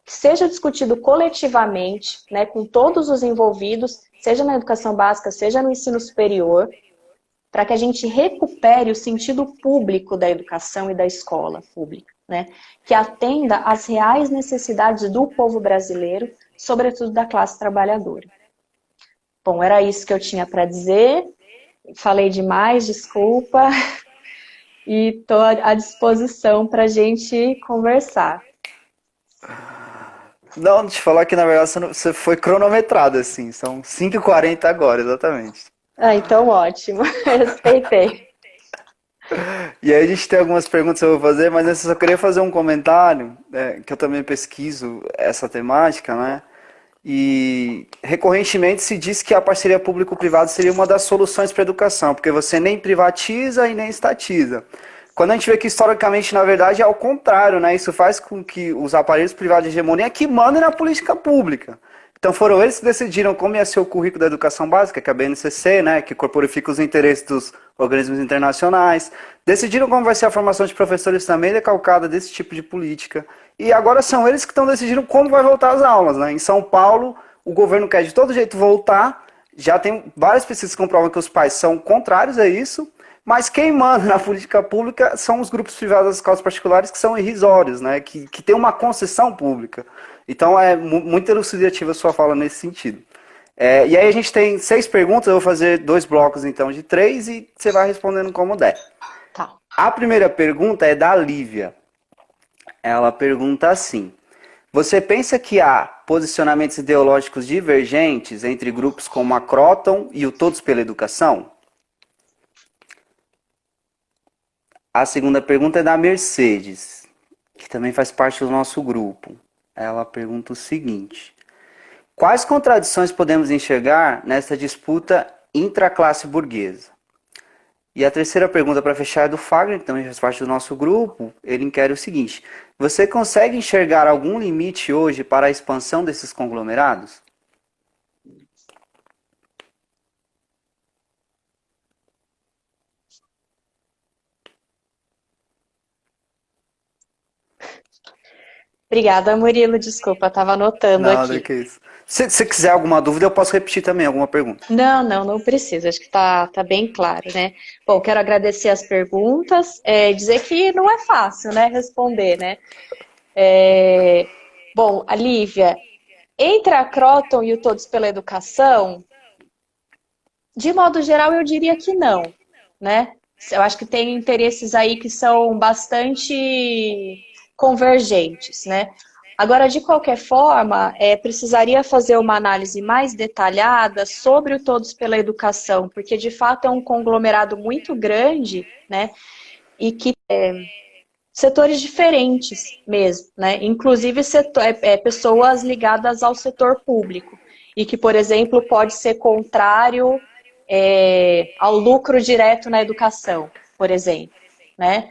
que seja discutido coletivamente, né, com todos os envolvidos, seja na educação básica, seja no ensino superior, para que a gente recupere o sentido público da educação e da escola pública, né, que atenda às reais necessidades do povo brasileiro, sobretudo da classe trabalhadora. Bom, era isso que eu tinha para dizer, falei demais, desculpa, e estou à disposição para a gente conversar. Não, te falar que na verdade você foi cronometrado, assim, são 5h40 agora, exatamente. Ah, então ótimo, respeitei. E aí a gente tem algumas perguntas que eu vou fazer, mas antes eu só queria fazer um comentário, que eu também pesquiso essa temática, né? E recorrentemente se diz que a parceria público-privada seria uma das soluções para a educação, porque você nem privatiza e nem estatiza. Quando a gente vê que historicamente, na verdade, é ao contrário, né? Isso faz com que os aparelhos privados de hegemonia que mandem na política pública. Então foram eles que decidiram como ia ser o currículo da educação básica, que é a BNCC, né, que corporifica os interesses dos organismos internacionais. Decidiram como vai ser a formação de professores também decalcada desse tipo de política. E agora são eles que estão decidindo como vai voltar as aulas, né? Em São Paulo, o governo quer de todo jeito voltar. Já tem várias pesquisas que comprovam que os pais são contrários a isso. Mas quem manda na política pública são os grupos privados das escolas particulares que são irrisórios, né? Que tem uma concessão pública. Então é muito elucidativa a sua fala nesse sentido. E aí a gente tem 6 perguntas, eu vou fazer 2 blocos então de 3 e você vai respondendo como der. Tá. A primeira pergunta é da Lívia. Ela pergunta assim: você pensa que há posicionamentos ideológicos divergentes entre grupos como a Croton e o Todos pela Educação? A segunda pergunta é da Mercedes, que também faz parte do nosso grupo. Ela pergunta o seguinte: quais contradições podemos enxergar nessa disputa intraclasse burguesa? E a terceira pergunta para fechar é do Fagner, que também faz parte do nosso grupo. Ele inquere o seguinte: você consegue enxergar algum limite hoje para a expansão desses conglomerados? Obrigada, Murilo. Desculpa, estava anotando Nada, aqui. que isso. Se quiser alguma dúvida, eu posso repetir também alguma pergunta. Não precisa. Acho que tá bem claro, né? Bom, quero agradecer as perguntas, dizer que não é fácil, né, responder, né? Bom, a Lívia, entre a Croton e o Todos pela Educação, de modo geral, eu diria que não, né? Eu acho que tem interesses aí que são bastante convergentes, né? Agora, de qualquer forma, precisaria fazer uma análise mais detalhada sobre o Todos pela Educação, porque de fato é um conglomerado muito grande, né? E que setores diferentes mesmo, né? Inclusive pessoas ligadas ao setor público e que, por exemplo, pode ser contrário ao lucro direto na educação, por exemplo, né?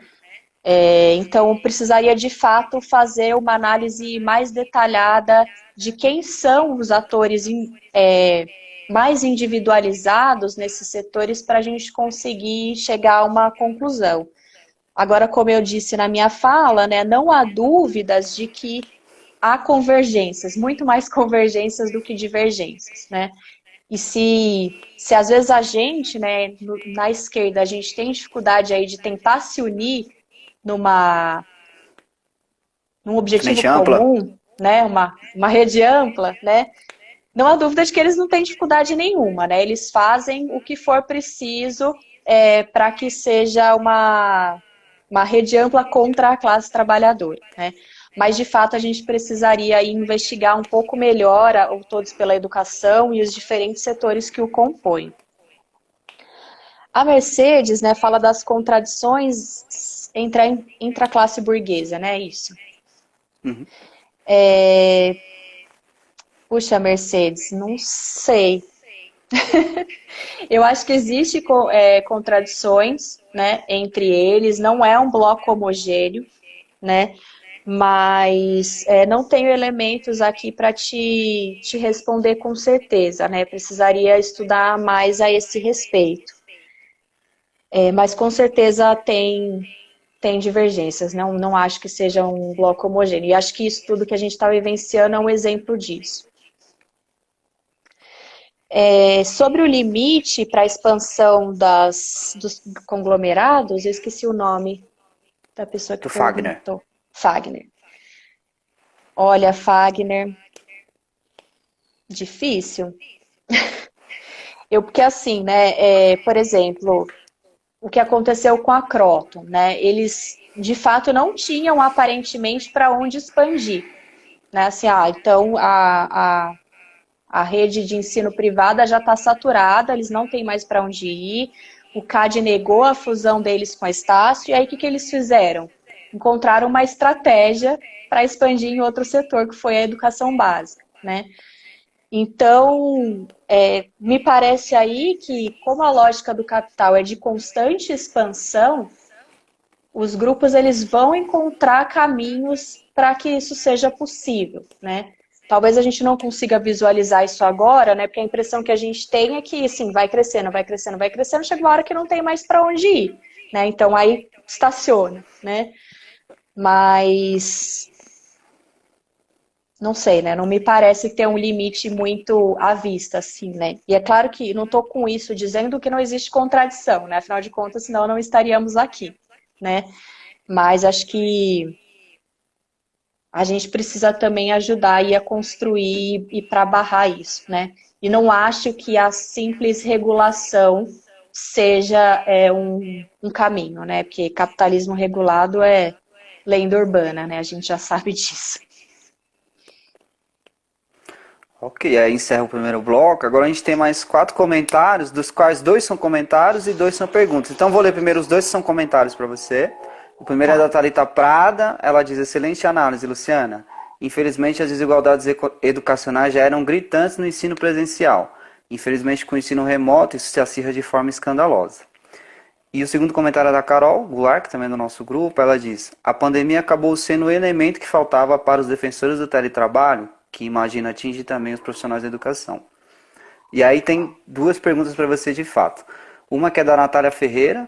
Então, precisaria de fato fazer uma análise mais detalhada de quem são os atores mais individualizados nesses setores para a gente conseguir chegar a uma conclusão. Agora, como eu disse na minha fala, né, não há dúvidas de que há convergências, muito mais convergências do que divergências, né? E se às vezes a gente, né, na esquerda, a gente tem dificuldade aí de tentar se unir num objetivo Frente ampla? comum, né, uma rede ampla, né, não há dúvida de que eles não têm dificuldade nenhuma, né, eles fazem o que for preciso para que seja uma rede ampla contra a classe trabalhadora, né. Mas, de fato, a gente precisaria investigar um pouco melhor o Todos pela Educação e os diferentes setores que o compõem. A Mercedes, né, fala das contradições entre a classe burguesa, né, isso. Uhum. Puxa, Mercedes, não sei. Eu acho que existe contradições, né, entre eles, não é um bloco homogêneo, né, mas não tenho elementos aqui para te responder com certeza, né, precisaria estudar mais a esse respeito. Mas com certeza tem divergências, não acho que seja um bloco homogêneo. E acho que isso tudo que a gente está vivenciando é um exemplo disso. Sobre o limite para a expansão dos conglomerados, eu esqueci o nome da pessoa que perguntou. Fagner. Olha, Fagner, difícil. Porque assim, né, por exemplo, o que aconteceu com a Croton, né, eles de fato não tinham aparentemente para onde expandir, né, assim, então a rede de ensino privada já está saturada, eles não têm mais para onde ir, o CAD negou a fusão deles com a Estácio, e aí o que eles fizeram? Encontraram uma estratégia para expandir em outro setor, que foi a educação básica, né? Então, me parece aí que, como a lógica do capital é de constante expansão, os grupos eles vão encontrar caminhos para que isso seja possível, né? talvez a gente não consiga visualizar isso agora, né? Porque a impressão que a gente tem é que, assim, vai crescendo, vai crescendo, vai crescendo, chega uma hora que não tem mais para onde ir, né? Então aí estaciona, né? Mas não sei, né? Não me parece ter um limite muito à vista, assim, né? E é claro que não estou com isso dizendo que não existe contradição, né? Afinal de contas, senão não estaríamos aqui, né? Mas acho que a gente precisa também ajudar aí a construir e para barrar isso, né? E não acho que a simples regulação seja um caminho, né? Porque capitalismo regulado é lenda urbana, né? A gente já sabe disso. Ok, aí encerra o primeiro bloco. Agora a gente tem mais 4 comentários, dos quais 2 são comentários e 2 são perguntas. Então vou ler primeiro os 2 que são comentários para você. O primeiro é Tá. da Thalita Prada. Ela diz: excelente análise, Luciana. Infelizmente as desigualdades educacionais já eram gritantes no ensino presencial. Infelizmente com o ensino remoto isso se acirra de forma escandalosa. E o segundo comentário é da Carol Goulart, que também é do nosso grupo. Ela diz: a pandemia acabou sendo o elemento que faltava para os defensores do teletrabalho, que imagina atingir também os profissionais da educação. E aí tem 2 perguntas para você de fato. Uma que é da Natália Ferreira,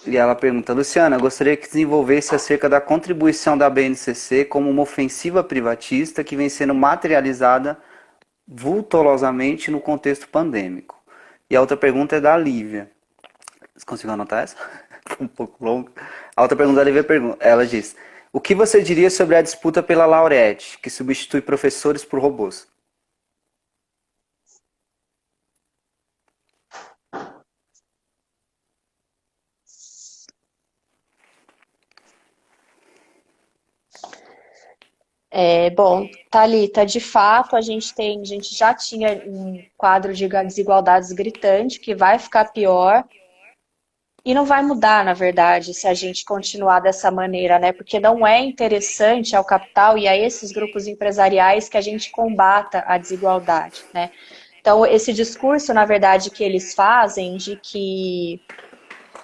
e ela pergunta: Luciana, gostaria que desenvolvesse acerca da contribuição da BNCC como uma ofensiva privatista que vem sendo materializada vultosamente no contexto pandêmico. E a outra pergunta é da Lívia. Você conseguiu anotar essa? Um pouco longo. A outra pergunta da Lívia ela diz: o que você diria sobre a disputa pela Laureate, que substitui professores por robôs? Bom, Thalita, de fato, a gente já tinha um quadro de desigualdades gritante que vai ficar pior e não vai mudar, na verdade, se a gente continuar dessa maneira, né? Porque não é interessante ao capital e a esses grupos empresariais que a gente combata a desigualdade, né? Então, esse discurso, na verdade, que eles fazem de que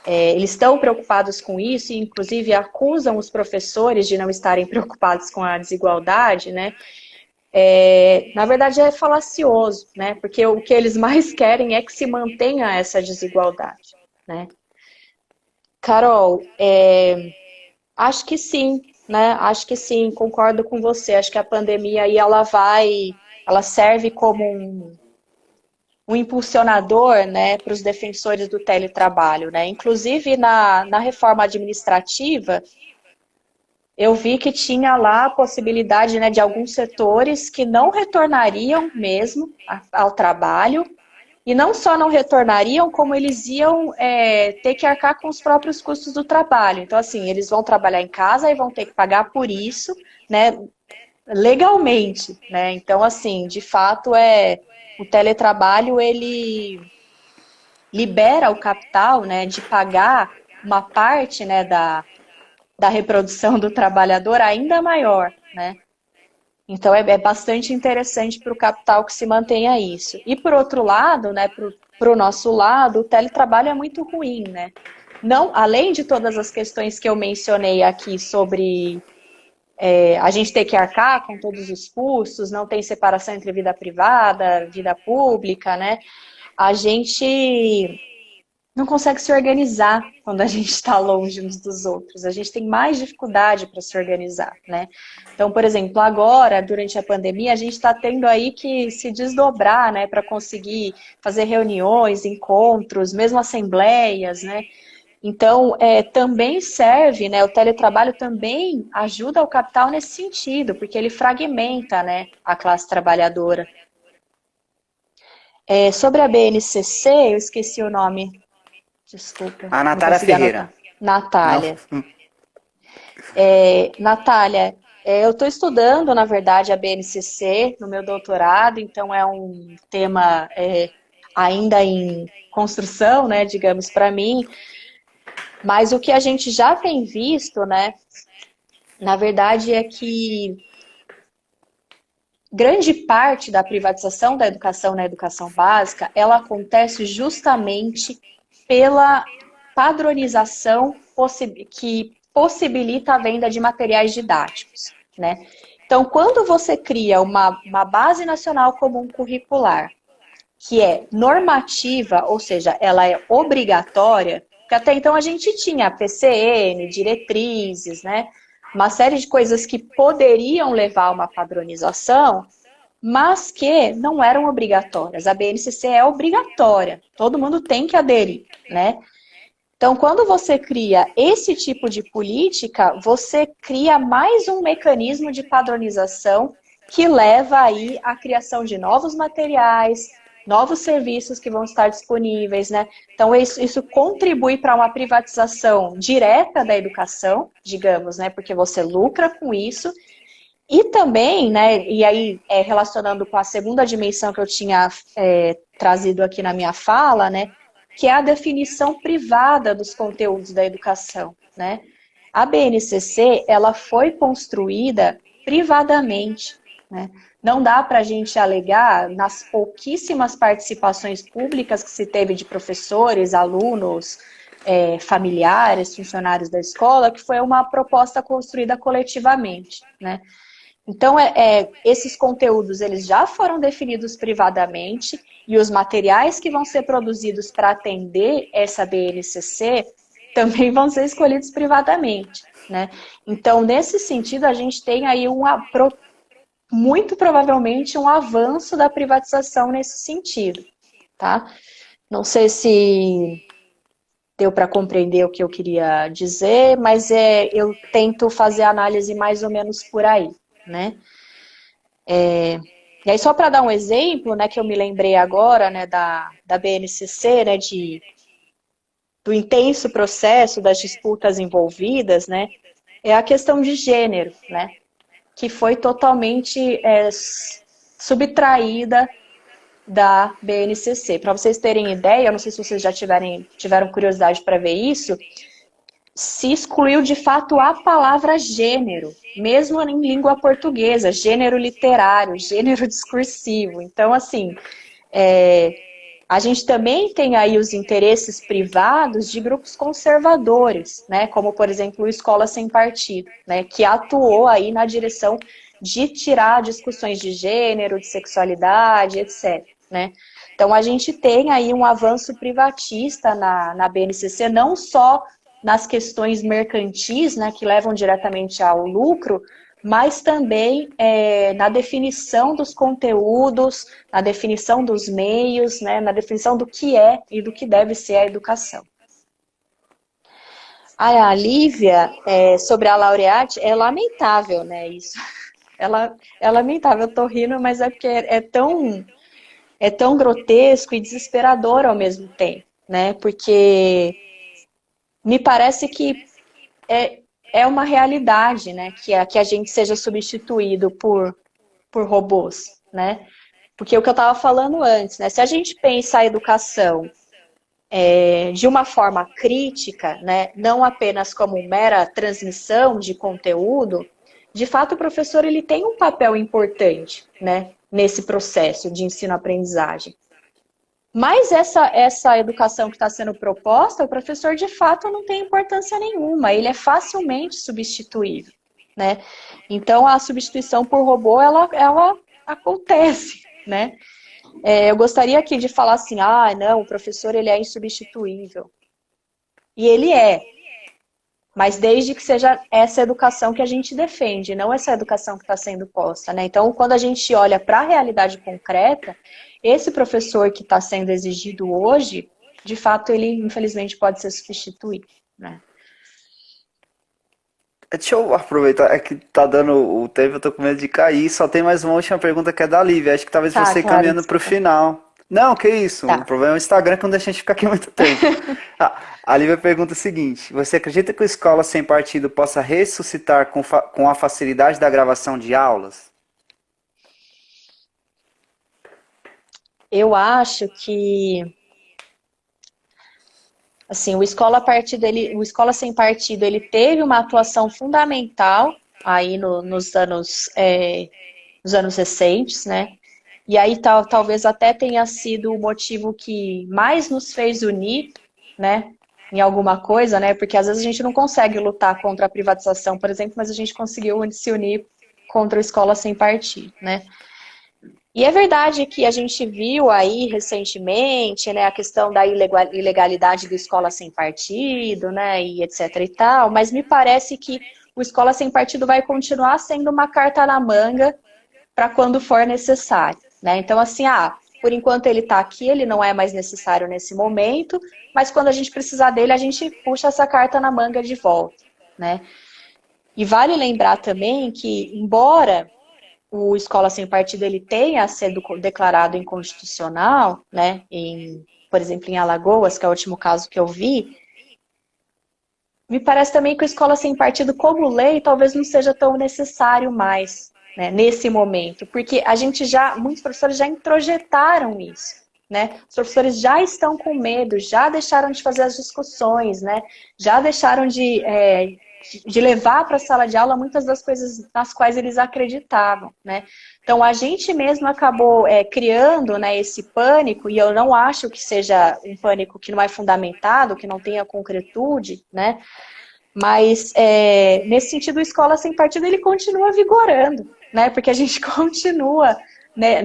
eles estão preocupados com isso e, inclusive, acusam os professores de não estarem preocupados com a desigualdade, né? Na verdade, é falacioso, né? Porque o que eles mais querem é que se mantenha essa desigualdade, né? Carol, acho que sim, né? Acho que sim, concordo com você. Acho que a pandemia aí ela serve como um impulsionador, né, para os defensores do teletrabalho, né? Inclusive na reforma administrativa, eu vi que tinha lá a possibilidade, né, de alguns setores que não retornariam mesmo ao trabalho, e não só não retornariam, como eles iam ter que arcar com os próprios custos do trabalho. Então, assim, eles vão trabalhar em casa e vão ter que pagar por isso, né, legalmente, né? Então, assim, de fato, o teletrabalho, ele libera o capital, né, de pagar uma parte, né, da reprodução do trabalhador ainda maior, né? Então é bastante interessante para o capital que se mantenha isso. E por outro lado, né, para o nosso lado, o teletrabalho é muito ruim, né? Não, além de todas as questões que eu mencionei aqui sobre a gente ter que arcar com todos os custos, não tem separação entre vida privada, vida pública, né? A gente não consegue se organizar quando a gente está longe uns dos outros. A gente tem mais dificuldade para se organizar, né? Então, por exemplo, agora, durante a pandemia, a gente está tendo aí que se desdobrar, né, para conseguir fazer reuniões, encontros, mesmo assembleias, né? Então, também serve, né, o teletrabalho também ajuda o capital nesse sentido, porque ele fragmenta, né, a classe trabalhadora. Sobre a BNCC, eu esqueci o nome. Desculpa, A não Natália consegui anotar. Ferreira. Não? Natália. Natália, eu estou estudando, na verdade, a BNCC no meu doutorado, então é um tema ainda em construção, né, digamos, para mim. Mas o que a gente já tem visto, né, na verdade, é que grande parte da privatização da educação na educação básica, ela acontece justamente pela padronização que possibilita a venda de materiais didáticos, né? Então, quando você cria uma base nacional comum curricular, que é normativa, ou seja, ela é obrigatória, porque até então a gente tinha PCN, diretrizes, né? Uma série de coisas que poderiam levar a uma padronização, mas que não eram obrigatórias. A BNCC é obrigatória, todo mundo tem que aderir, né? Então, quando você cria esse tipo de política, você cria mais um mecanismo de padronização que leva aí à criação de novos materiais, novos serviços que vão estar disponíveis, né? Então, isso contribui para uma privatização direta da educação, digamos, né? Porque você lucra com isso. E também, né, e aí relacionando com a segunda dimensão que eu tinha trazido aqui na minha fala, né, que é a definição privada dos conteúdos da educação, né? A BNCC, ela foi construída privadamente, né? Não dá para a gente alegar, nas pouquíssimas participações públicas que se teve de professores, alunos, familiares, funcionários da escola, que foi uma proposta construída coletivamente, né? Então, esses conteúdos eles já foram definidos privadamente e os materiais que vão ser produzidos para atender essa BNCC também vão ser escolhidos privadamente, né? Então, nesse sentido, a gente tem aí muito provavelmente um avanço da privatização nesse sentido, tá? Não sei se deu para compreender o que eu queria dizer, mas eu tento fazer a análise mais ou menos por aí, né? E aí, só para dar um exemplo, né, que eu me lembrei agora, né, da BNCC, né, do intenso processo das disputas envolvidas, né, é a questão de gênero, né, que foi totalmente subtraída da BNCC. Para vocês terem ideia, eu não sei se vocês já tiveram curiosidade para ver isso, se excluiu de fato a palavra gênero, mesmo em língua portuguesa, gênero literário, gênero discursivo. Então, assim, a gente também tem aí os interesses privados de grupos conservadores, né, como, por exemplo, o Escola Sem Partido, né, que atuou aí na direção de tirar discussões de gênero, de sexualidade, etc., né. Então, a gente tem aí um avanço privatista na BNCC, não só nas questões mercantis, né, que levam diretamente ao lucro, mas também na definição dos conteúdos, na definição dos meios, né, na definição do que é e do que deve ser a educação. A Lívia, sobre a Laureate, é lamentável, né, isso. É lamentável, eu tô rindo, mas é porque é tão grotesco e desesperador ao mesmo tempo, né, porque me parece que é uma realidade, né, que a gente seja substituído por robôs, né? Porque o que eu estava falando antes, né? Se a gente pensa a educação de uma forma crítica, né, não apenas como mera transmissão de conteúdo, de fato o professor ele tem um papel importante, né, nesse processo de ensino-aprendizagem. Mas essa educação que está sendo proposta, o professor de fato não tem importância nenhuma, ele é facilmente substituível, né? Então a substituição por robô, ela acontece, né? Eu gostaria aqui de falar assim, não, o professor ele é insubstituível. E ele é, mas desde que seja essa educação que a gente defende, não essa educação que está sendo posta, né? Então, quando a gente olha para a realidade concreta, esse professor que está sendo exigido hoje, de fato, ele, infelizmente, pode ser substituído, né? Deixa eu aproveitar, é que tá dando o tempo, eu tô com medo de cair. Só tem mais uma última pergunta que é da Lívia. Acho que talvez Tá, você ir claro, caminhando pro desculpa. final. Não, que isso. O Tá. problema é o Instagram que não deixa a gente ficar aqui muito tempo. A Lívia pergunta o seguinte: você acredita que a escola sem partido possa ressuscitar com a facilidade da gravação de aulas? Eu acho que, assim, o Escola Sem Partido, ele teve uma atuação fundamental aí nos anos recentes, né? E aí talvez até tenha sido o motivo que mais nos fez unir, né? Em alguma coisa, né? Porque às vezes a gente não consegue lutar contra a privatização, por exemplo, mas a gente conseguiu se unir contra a escola sem partido, né? E é verdade que a gente viu aí recentemente, né, a questão da ilegalidade do escola sem partido, né, e etc e tal, mas me parece que o escola sem partido vai continuar sendo uma carta na manga para quando for necessário, né? Então, assim, por enquanto ele está aqui, ele não é mais necessário nesse momento, mas quando a gente precisar dele, a gente puxa essa carta na manga de volta, né? E vale lembrar também que, embora o Escola Sem Partido ele tenha sido declarado inconstitucional, né, por exemplo, em Alagoas, que é o último caso que eu vi, me parece também que o Escola Sem Partido, como lei, talvez não seja tão necessário mais, né, nesse momento, porque muitos professores já introjetaram isso, né, os professores já estão com medo, já deixaram de fazer as discussões, né, já deixaram de levar para a sala de aula muitas das coisas nas quais eles acreditavam, né? Então, a gente mesmo acabou criando, né, esse pânico, e eu não acho que seja um pânico que não é fundamentado, que não tenha concretude, né? Mas, nesse sentido, o Escola Sem Partido, ele continua vigorando, né? Porque a gente continua, né,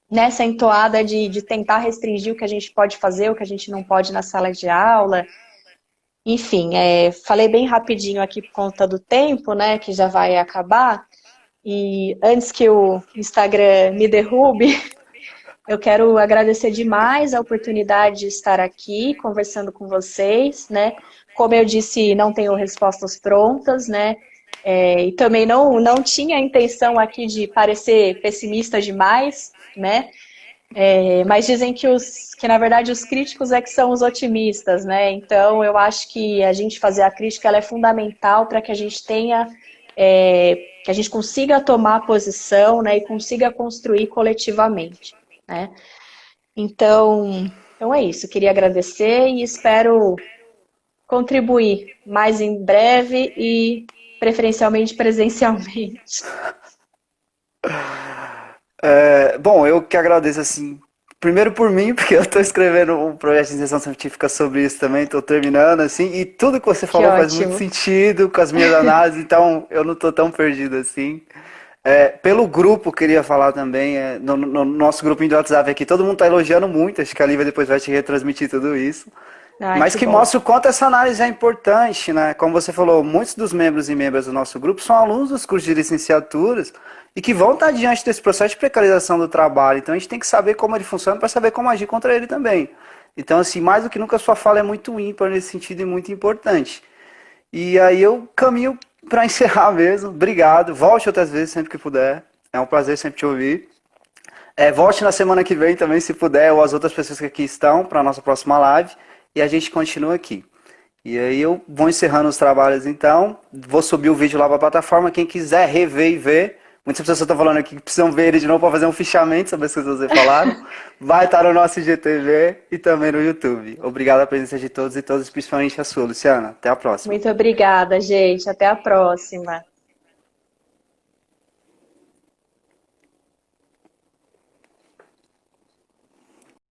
nessa entoada de tentar restringir o que a gente pode fazer, o que a gente não pode na sala de aula. Enfim, falei bem rapidinho aqui por conta do tempo, né, que já vai acabar. E antes que o Instagram me derrube, eu quero agradecer demais a oportunidade de estar aqui conversando com vocês, né? Como eu disse, não tenho respostas prontas, né? E também não tinha a intenção aqui de parecer pessimista demais, né? Mas dizem que, na verdade, os críticos é que são os otimistas, né? Então, eu acho que a gente fazer a crítica ela é fundamental para que a gente tenha, que a gente consiga tomar posição, né, e consiga construir coletivamente, né? Então é isso. Queria agradecer e espero contribuir mais em breve e preferencialmente presencialmente. Bom, eu que agradeço, assim, primeiro por mim, porque eu estou escrevendo um projeto de iniciação científica sobre isso também, estou terminando, assim, e tudo que você Que falou faz muito ótimo. sentido com as minhas análises, então eu não estou tão perdido assim. Pelo grupo, queria falar também, no nosso grupinho do WhatsApp aqui, todo mundo está elogiando muito, acho que a Lívia depois vai te retransmitir tudo isso. Mas Que que bom. mostra o quanto essa análise é importante, né? Como você falou, muitos dos membros e membras do nosso grupo são alunos dos cursos de licenciaturas e que vão estar diante desse processo de precarização do trabalho. Então a gente tem que saber como ele funciona para saber como agir contra ele também. Então, assim, mais do que nunca a sua fala é muito ímpar nesse sentido e muito importante. E aí eu caminho para encerrar mesmo. Obrigado. Volte outras vezes sempre que puder. É um prazer sempre te ouvir. Volte na semana que vem também, se puder, ou as outras pessoas que aqui estão, para a nossa próxima live. E a gente continua aqui. E aí eu vou encerrando os trabalhos então. Vou subir o vídeo lá para a plataforma. Quem quiser rever e ver. Muitas pessoas estão falando aqui que precisam ver ele de novo para fazer um fichamento sobre as coisas que vocês falaram. Vai estar no nosso IGTV e também no YouTube. Obrigado a presença de todos e todas, principalmente a sua, Luciana. Até a próxima. Muito obrigada, gente. Até a próxima.